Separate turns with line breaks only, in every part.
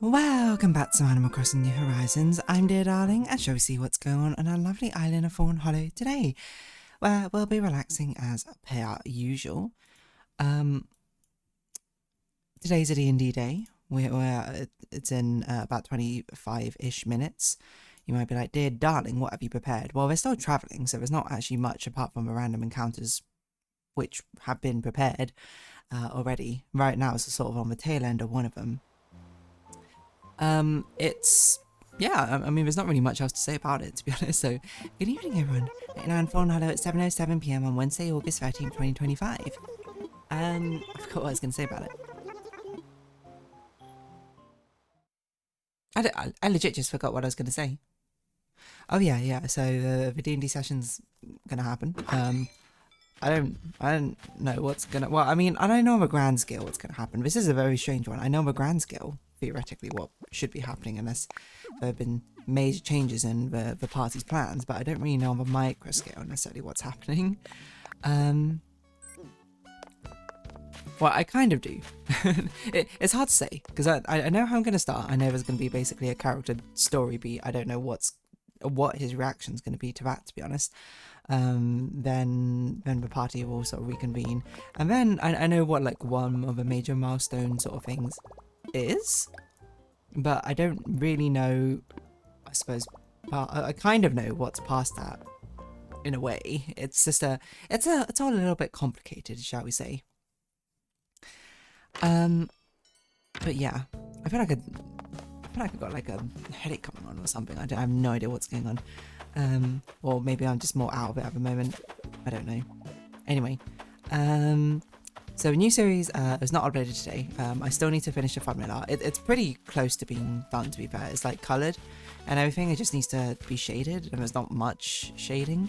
Welcome back to Animal Crossing New Horizons. I'm Dear Darling, and shall we see what's going on our lovely island of Fawnhallow today, where we'll be relaxing as per usual. Today's a D&D day. It's in about 25-ish minutes. You might be like, Dear Darling, what have you prepared? Well, we're still travelling, so there's not actually much apart from the random encounters which have been prepared already. Right now, it's sort of on the tail end of one of them. Yeah, I mean, there's not really much else to say about it, to be honest. So, good evening, everyone. Right now in Fawnhallow at 7:07 PM on Wednesday, August 13th, 2025. I forgot what I was going to say about it. I legit just forgot what I was going to say. Oh yeah. So the D&D session's going to happen. I don't know what's gonna. Well, I mean, I don't know on a grand scale what's gonna happen. This is a very strange one. I know on a grand scale, theoretically, what should be happening unless there have been major changes in the party's plans, but I don't really know on the micro scale necessarily what's happening. Well, I kind of do. It's hard to say because I know how I'm gonna start. I know there's gonna be basically a character story beat. I don't know what his reaction's gonna be to that, to be honest. Then the party will sort of reconvene, and then I know what like one of the major milestone sort of things is, but I don't really know. I suppose I kind of know what's past that in a way. It's just it's all a little bit complicated, shall we say. But yeah, I feel like I got like a headache coming on or something. I have no idea what's going on. Or maybe I'm just more out of it at the moment. I don't know. Anyway, so a new series is not uploaded today. I still need to finish the thumbnail art. It's pretty close to being done, to be fair. It's like coloured and everything. It just needs to be shaded, and there's not much shading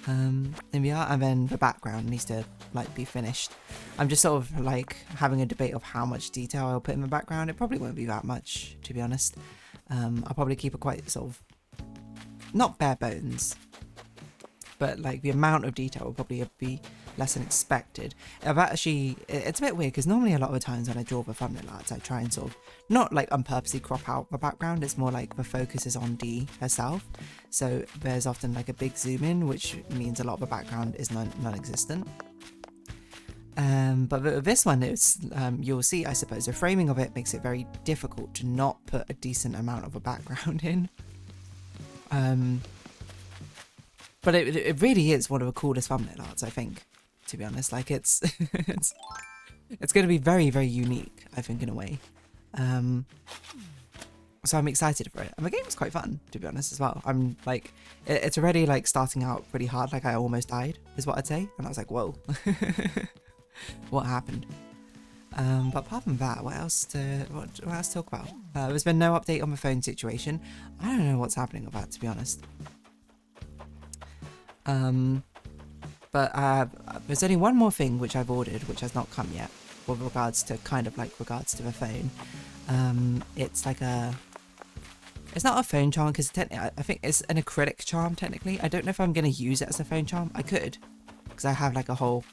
in the art. And then the background needs to like be finished. I'm just sort of like having a debate of how much detail I'll put in the background. It probably won't be that much, to be honest. I'll probably keep it quite sort of not bare bones, but like the amount of detail will probably be less than expected. It's a bit weird because normally a lot of the times when I draw the thumbnail arts, I try and sort of not like unpurposely crop out the background. It's more like the focus is on Dee herself, so there's often like a big zoom in, which means a lot of the background is non-existent. But this one is, you'll see, I suppose, the framing of it makes it very difficult to not put a decent amount of a background in. But it really is one of the coolest thumbnail arts, I think, to be honest. Like it's it's going to be very, very unique, I think, in a way. So I'm excited for it, and the game is quite fun, to be honest, as well. I'm like, it's already like starting out pretty hard. Like I almost died, is what I'd say, and I was like, whoa, what happened? But apart from that, what else to talk about? There's been no update on the phone situation. I don't know what's happening with that, to be honest. But there's only one more thing which I've ordered, which has not come yet, with regards to regards to the phone. It's like it's not a phone charm because technically I think it's an acrylic charm. Technically, I don't know if I'm gonna use it as a phone charm. I could, because I have like a whole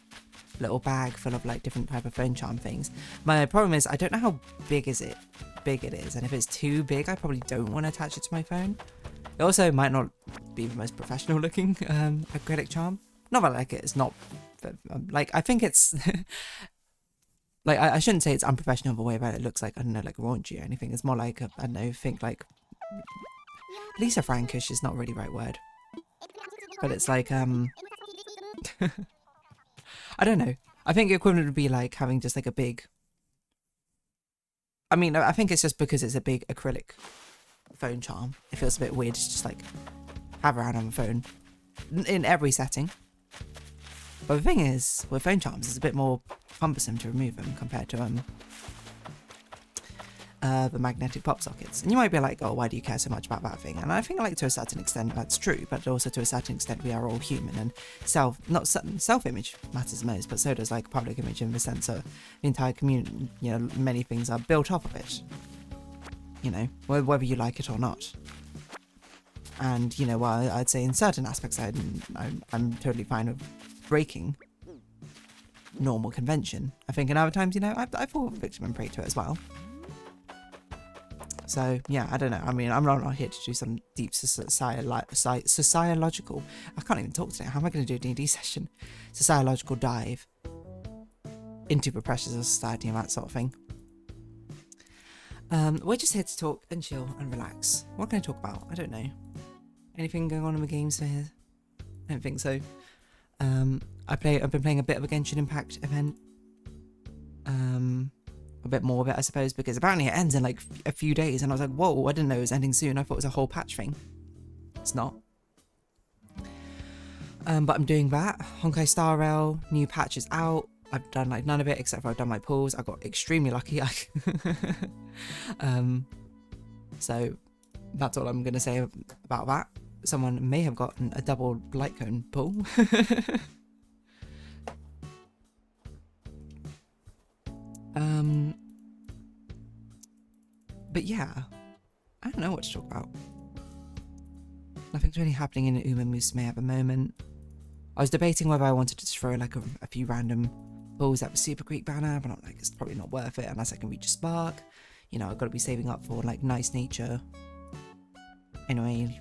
little bag full of like different type of phone charm things. My problem is I don't know how big it is, and if it's too big, I probably don't want to attach it to my phone. It also might not be the most professional looking acrylic charm. Not that like it's not, but, like I think it's like I shouldn't say it's unprofessional the way that it looks like, I don't know, like raunchy or anything. It's more like I don't know, think like Lisa Frankish is not really the right word, but it's like I don't know. I think the equivalent would be like having just like a big, I mean, I think it's just because it's a big acrylic phone charm. It feels a bit weird to just like have around on the phone in every setting. But the thing is, with phone charms, it's a bit more cumbersome to remove them compared to the magnetic pop sockets. And you might be like, oh, why do you care so much about that thing? And I think like to a certain extent that's true, but also to a certain extent we are all human, and self-image matters most, but so does like public image in the sense of the entire community. You know, many things are built off of it. You know, whether you like it or not. And you know, well, I'd say in certain aspects I'm totally fine with breaking normal convention. I think in other times, you know, I fall victim and prey to it as well. So yeah, I don't know. I mean, I'm not here to do some deep sociological. I can't even talk today. How am I going to do a D&D session? Sociological dive into the pressures of society and that sort of thing. We're just here to talk and chill and relax. What can I talk about? I don't know. Anything going on in the games here? I don't think so. I've been playing a bit of a Genshin Impact event. A bit more of it, I suppose, because apparently it ends in like a few days, and I was like, whoa, I didn't know it was ending soon. I thought it was a whole patch thing. It's not. But I'm doing that. Honkai Star Rail, new patch is out. I've done like none of it except for I've done my pulls. I got extremely lucky. So that's all I'm going to say about that. Someone may have gotten a double light cone pull. But yeah, I don't know what to talk about. Nothing's really happening in Uma Musume at the moment. I was debating whether I wanted to just throw like a few random pulls at the Super Creek banner, but I'm like, it's probably not worth it unless I can reach a spark. You know, I've got to be saving up for like Nice Nature. Anyway,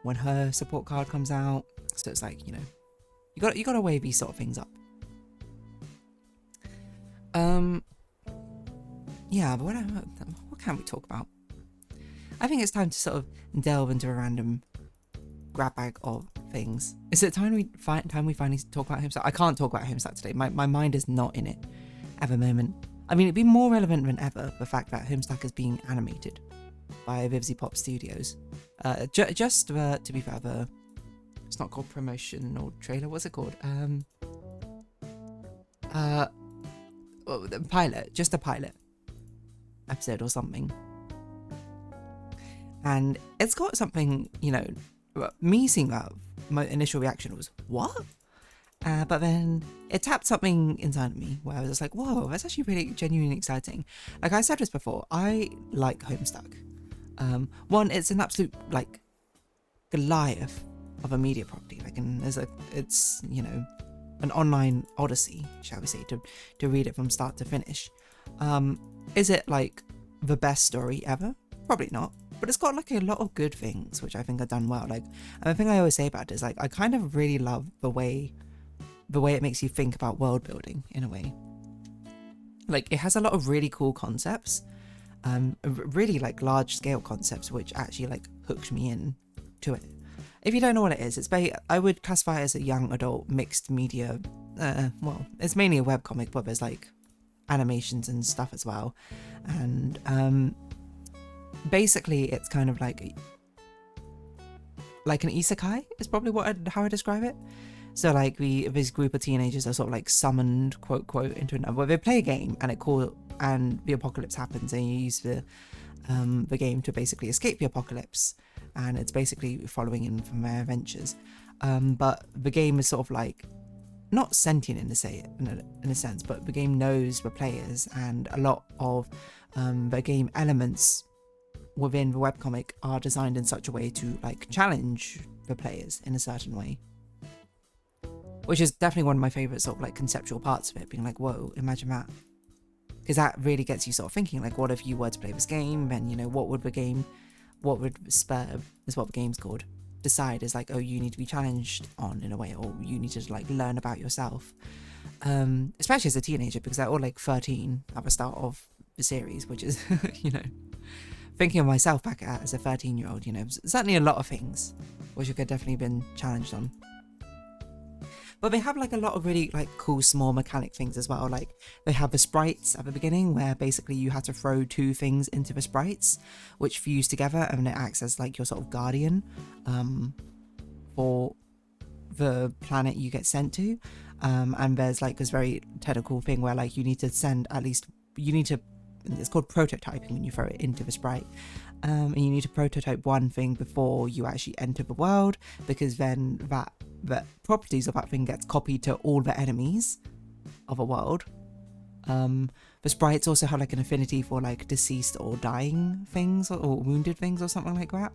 when her support card comes out, so it's like, you know, you got to weigh these sort of things up. Yeah, but what can we talk about? I think it's time to sort of delve into a random grab bag of things. Is it time we finally talk about Homestuck? I can't talk about Homestuck today. My mind is not in it at the moment. I mean, it'd be more relevant than ever, the fact that Homestuck is being animated by Vivzy Pop Studios. Just to be fair, it's not called promotion or trailer. What's it called? The pilot, just a pilot episode or something. And it's got something, you know, me seeing that, my initial reaction was, what? But then it tapped something inside of me where I was just like, whoa, that's actually really genuinely exciting. Like I said this before, I like Homestuck. One, it's an absolute, like, Goliath of a media property. Like, it's, you know, an online odyssey, shall we say, to read it from start to finish. Is it, like, the best story ever? Probably not. But it's got, like, a lot of good things, which I think are done well. Like, and the thing I always say about it is, like, I kind of really love the way it makes you think about world building, in a way. Like, it has a lot of really cool concepts. Really, like, large-scale concepts, which actually, like, hooked me in to it. If you don't know what it is, I would classify it as a young adult mixed media. Well, it's mainly a webcomic, but there's like animations and stuff as well. And basically, it's kind of like an isekai is probably how I describe it. So like this group of teenagers are sort of like summoned, quote quote, into another. Well, they play a game and the apocalypse happens, and you use the game to basically escape the apocalypse. And it's basically following in from their adventures. But the game is sort of like, not sentient in a sense, but the game knows the players, and a lot of the game elements within the webcomic are designed in such a way to like challenge the players in a certain way. Which is definitely one of my favourite sort of like conceptual parts of it, being like, whoa, imagine that. Because that really gets you sort of thinking, like, what if you were to play this game, then, you know, what would spur, is what the game's called, decide is like, oh, you need to be challenged on in a way, or you need to like learn about yourself, especially as a teenager, because they're all like 13 at the start of the series, which is you know, thinking of myself back as a 13-year-old, you know, certainly a lot of things which I could definitely been challenged on. But they have like a lot of really like cool small mechanic things as well. Like they have the sprites at the beginning where basically you have to throw two things into the sprites which fuse together, and it acts as like your sort of guardian for the planet you get sent to. And there's like this very technical thing where like you need to it's called prototyping when you throw it into the sprite. And you need to prototype one thing before you actually enter the world, because then the properties of that thing gets copied to all the enemies of a world. The sprites also have like an affinity for like deceased or dying things or wounded things or something like that.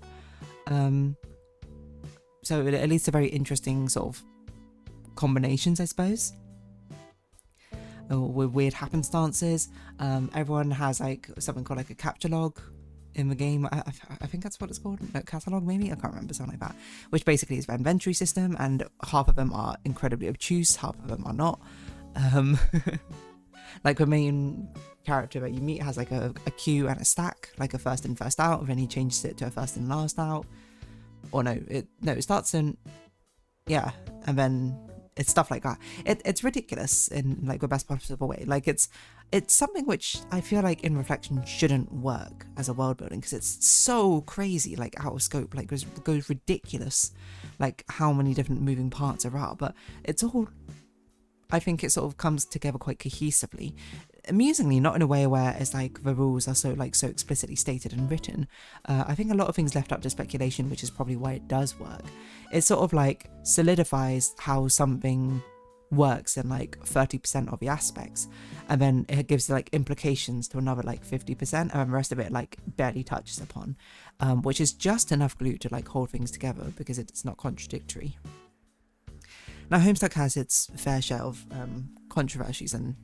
So it leads to very interesting sort of combinations, I suppose, with weird happenstances. Everyone has like something called like a capture log, in the game. I think that's what it's called. No, catalog maybe, I can't remember, something like that. Which basically is an inventory system, and half of them are incredibly obtuse, half of them are not. Like the main character that you meet has like a queue and a stack, like a first in first out, and then he changes it to a first in last out. Or it starts in, yeah, and then it's stuff like that. It's ridiculous in like the best possible way. Like it's something which I feel like in reflection shouldn't work as a world building, because it's so crazy, like out of scope, like goes ridiculous, like how many different moving parts there are. But it's all, I think it sort of comes together quite cohesively. Amusingly, not in a way where it's like the rules are so explicitly stated and written. I think a lot of things left up to speculation, which is probably why it does work. It sort of like solidifies how something works in like 30% of the aspects, and then it gives like implications to another like 50%, and then the rest of it like barely touches upon, which is just enough glue to like hold things together because it's not contradictory. Now, Homestuck has its fair share of controversies and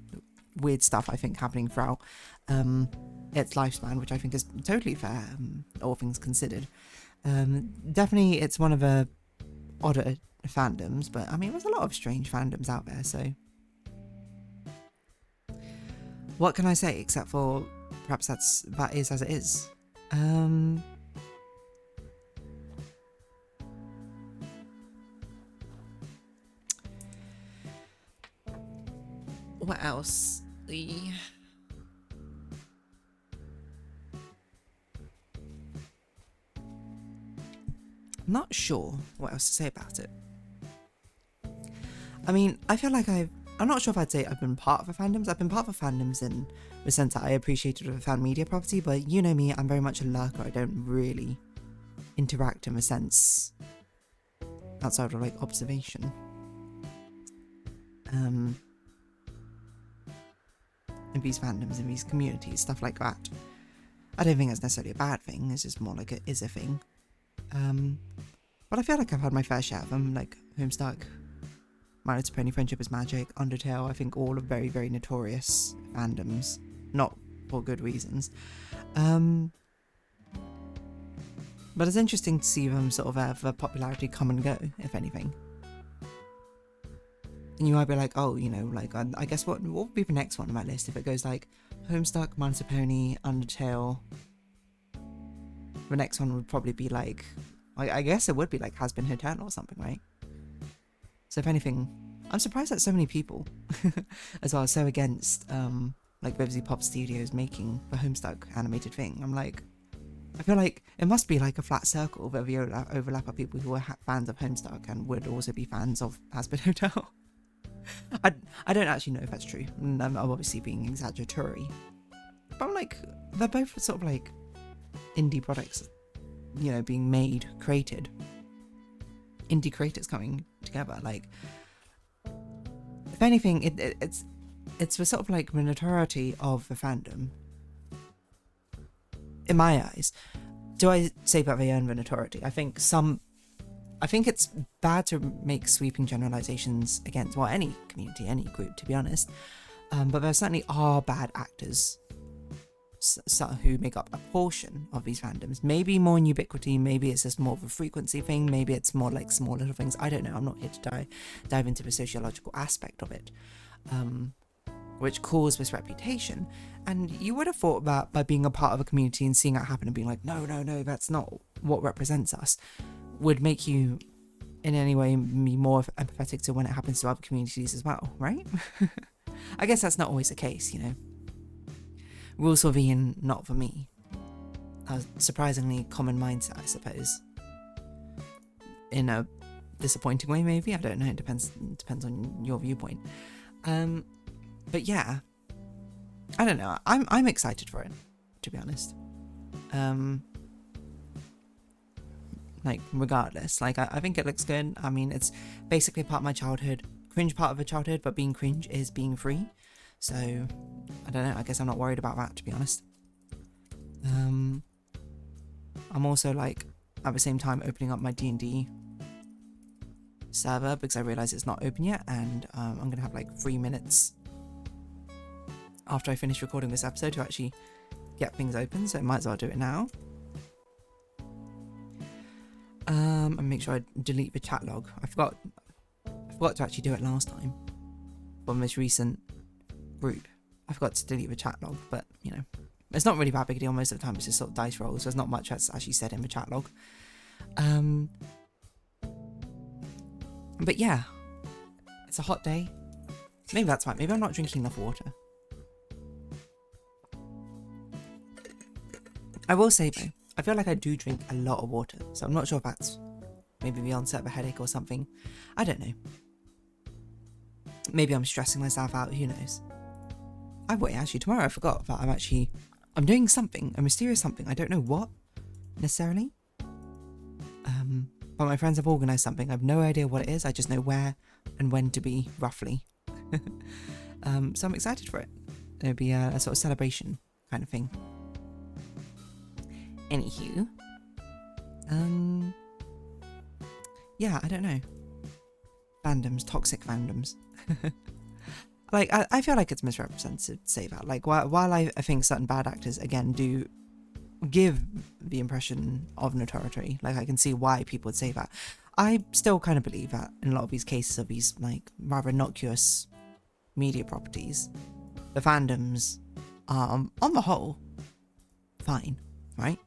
weird stuff, I think, happening throughout its lifespan, which I think is totally fair, all things considered. Definitely, it's one of the odder fandoms, but I mean, there's a lot of strange fandoms out there, so what can I say except for perhaps that is as it is. What else? I'm not sure what else to say about it. I mean, I feel like I'm not sure if I'd say I've been part of the fandoms. I've been part of the fandoms in the sense that I appreciated the fan media property, but you know me, I'm very much a lurker. I don't really interact in a sense outside of like observation. In these fandoms, in these communities, stuff like that. I don't think it's necessarily a bad thing, it's just more like it is a thing. But I feel like I've had my fair share of them, like Homestuck, My Little Pony, Friendship is Magic, Undertale. I think all are very, very notorious fandoms, not for good reasons. But it's interesting to see them sort of have a popularity come and go, if anything. And you might be like, oh, you know, like, I guess what would be the next one on my list if it goes like Homestuck, My Little Pony, Undertale. The next one would probably be like, I guess it would be like Has Been Hotel or something, right? So if anything, I'm surprised that so many people as well are so against like Vivzy Pop Studios making the Homestuck animated thing. I'm like, I feel like it must be like a flat circle where the overlap of people who are fans of Homestuck and would also be fans of Has Been Hotel. I don't actually know if that's true. I'm obviously being exaggeratory. But I'm like, they're both sort of like indie products, you know, being made, created. Indie creators coming together. Like, if anything, it's the sort of like the notoriety of the fandom. In my eyes, do I say that they earn the notoriety? I think it's bad to make sweeping generalizations against, well, any community, any group, to be honest. But there certainly are bad actors who make up a portion of these fandoms. Maybe more in ubiquity, maybe it's just more of a frequency thing, maybe it's more like small little things. I don't know, I'm not here to dive into the sociological aspect of it, which caused this reputation. And you would have thought that by being a part of a community and seeing it happen and being like, no, that's not what represents us, would make you in any way be more empathetic to when it happens to other communities as well, right? I guess that's not always the case, you know. Rules for thee and not for me. A surprisingly common mindset, I suppose. In a disappointing way, maybe. I don't know. It depends on your viewpoint. But yeah, I don't know. I'm excited for it, to be honest. Like, regardless, like I think it looks good. I mean, it's basically part of my childhood, cringe part of a childhood, but being cringe is being free. So I don't know. I guess I'm not worried about that, to be honest. I'm also like at the same time opening up my D&D server because I realise it's not open yet, and I'm gonna have like 3 minutes after I finish recording this episode to actually get things open, so I might as well do it now. And make sure I delete the chat log. I forgot to actually do it last time for the most recent group. I forgot to delete the chat log, but you know, it's not really that big a deal. Most of the time it's just sort of dice rolls. There's not much that's actually said in the chat log. But yeah, it's a hot day. Maybe that's why. Maybe I'm not drinking enough water. I will say though, I feel like I do drink a lot of water, so I'm not sure if that's maybe the onset of a headache or something. I don't know. Maybe I'm stressing myself out, who knows. Wait, actually tomorrow I forgot that I'm doing something, a mysterious something. I don't know what necessarily. But my friends have organised something. I have no idea what it is. I just know where and when to be, roughly. So I'm excited for it. It'll be a sort of celebration kind of thing. Anywho. Yeah, I don't know. Fandoms, toxic fandoms. Like, I feel like it's misrepresented to say that. Like, while I think certain bad actors, again, do give the impression of notoriety, like, I can see why people would say that. I still kind of believe that in a lot of these cases of these, like, rather innocuous media properties, the fandoms are, on the whole, fine, right?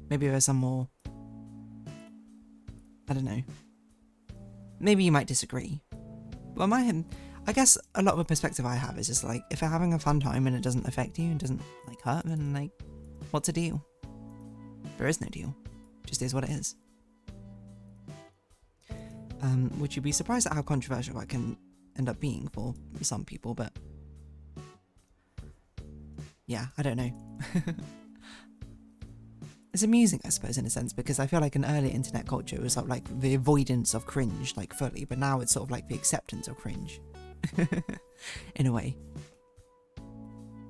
Maybe there's some more, I don't know. Maybe you might disagree. But I guess a lot of the perspective I have is just like, if you're having a fun time and it doesn't affect you and doesn't like hurt, then like, what's the deal? There is no deal. It just is what it is. Would you be surprised at how controversial that can end up being for some people? But yeah, I don't know. It's amusing, I suppose, in a sense, because I feel like in early internet culture it was sort of like the avoidance of cringe, like fully, but now it's sort of like the acceptance of cringe. In a way.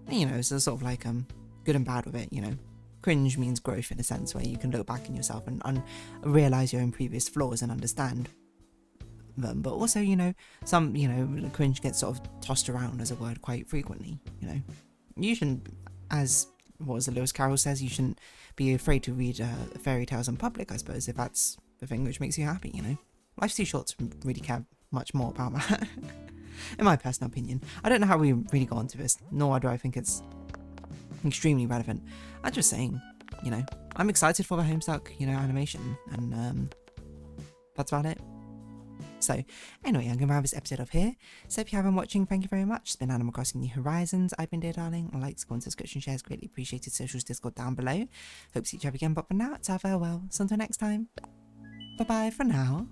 And, you know, it's sort of like good and bad with it, you know. Cringe means growth in a sense, where you can look back in yourself and realise your own previous flaws and understand them. But also, you know, some, you know, cringe gets sort of tossed around as a word quite frequently, you know. You shouldn't, as what was it, Lewis Carroll says, you shouldn't be afraid to read fairy tales in public, I suppose, if that's the thing which makes you happy, you know. Life's too short to really care much more about that. In my personal opinion. I don't know how we really got onto this, nor do I think it's extremely relevant. I'm just saying, you know, I'm excited for the Homestuck, you know, animation, and that's about it. So, anyway, I'm going to wrap this episode off here. So if you have been watching, thank you very much. It's been Animal Crossing New Horizons. I've been Dear Darling. Likes, comments, subscription, shares, greatly appreciated. Socials, Discord down below. Hope to see you again, but for now, it's our farewell. So until next time, bye-bye for now.